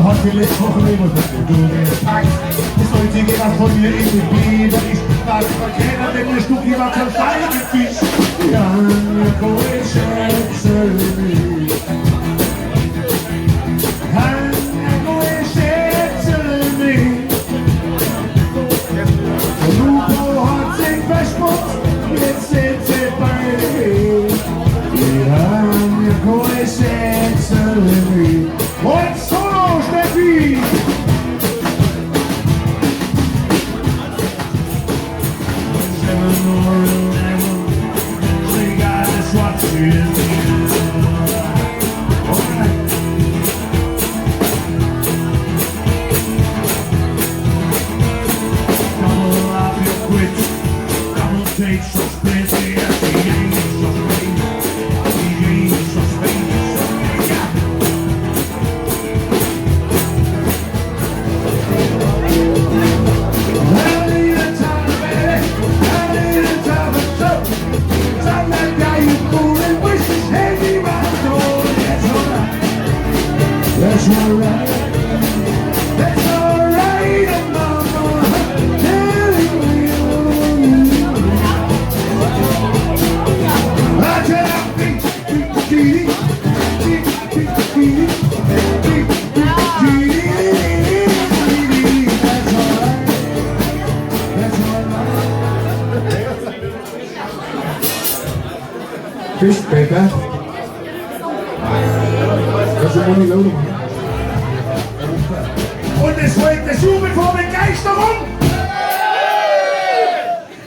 Heute letzte Woche immer du gepackt. Bis heute geht das von mir in die Bieder. Ich war verkehrt, wenn der Stucki war zum Scheigefisch. Ja, mir komme ich schätze mich. Lupo hat sich verspotzt, jetzt sind sie beide weg. Ja, mir komme ich schätze mich. Und Solo, Steffi! Bis später. Und es folgt der Jubel vor Begeisterung.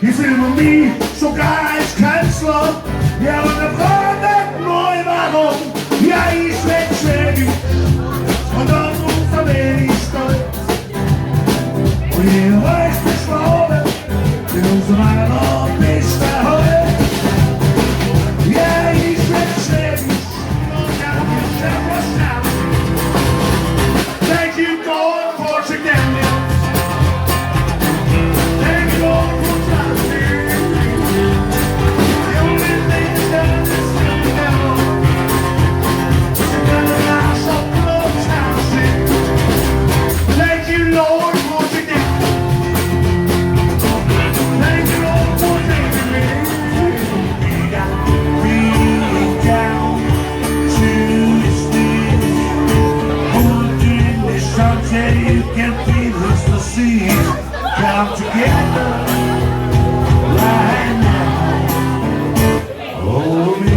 Die filmen mich sogar als Kanzler. Ja, und der Frage neu warum. Ja, ich werd schwäbisch und auf uns bin ich stolz. Und ihr euch beschwauben, in unserem Land ist der Holz. Ja, ich werd schwäbisch und ja, ich werd was. Thank you, God, for together. Thank you, Lord, for trusting. The only thing that is still down. Together, I shall blow town. Thank you, Lord, for together. Thank you, Lord, for taking me. We got me down to this thing. Someday you can feel it's the seas come together right now. Hold me.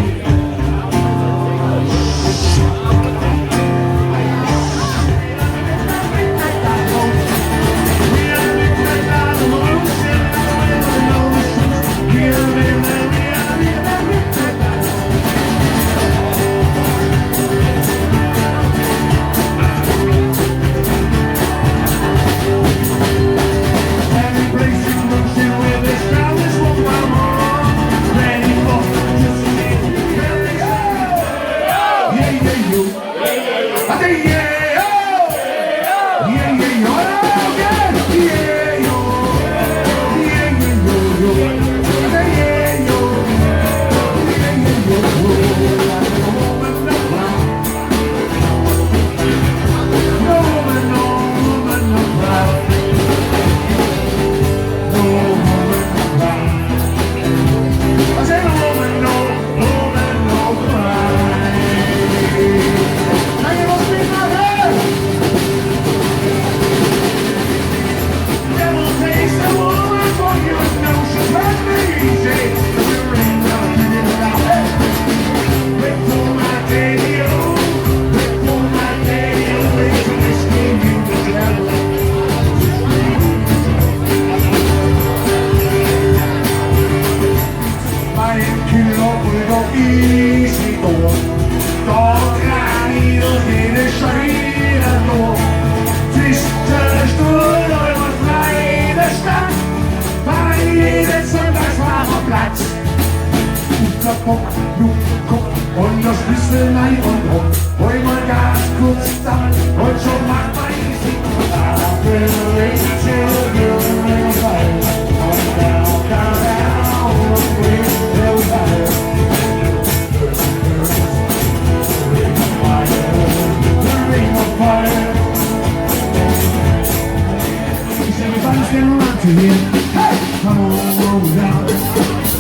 to hear. Hey, come on down,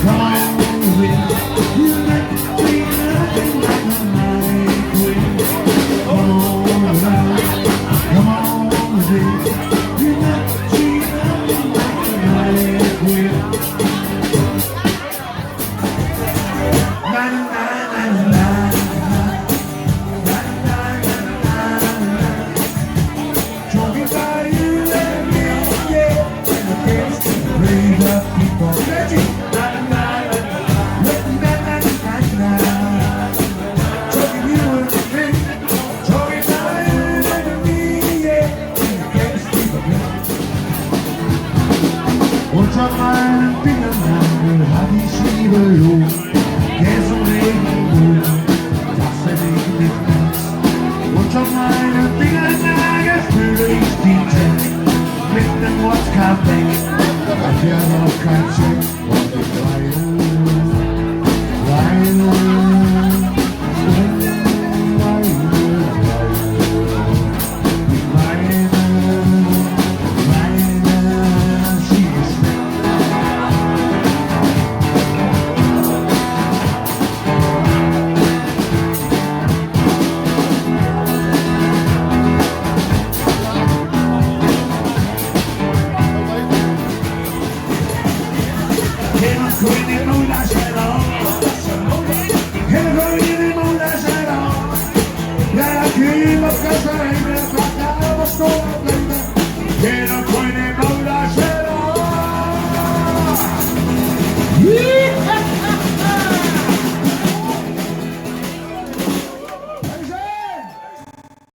come on with. You make me feel nothing like a night wind. Come on down, come on with. You make me feel nothing like a night wind. Na na na na na. Unter meinen Fingern hab ich Schwebelo, der so Regenbogen, das verlegt mich nichts. Unter meinen Fingern fühle ich die Text mit nem Wodka-Back, hat ja noch kein Check und ich Keep up, 'cause I ain't been back, I was going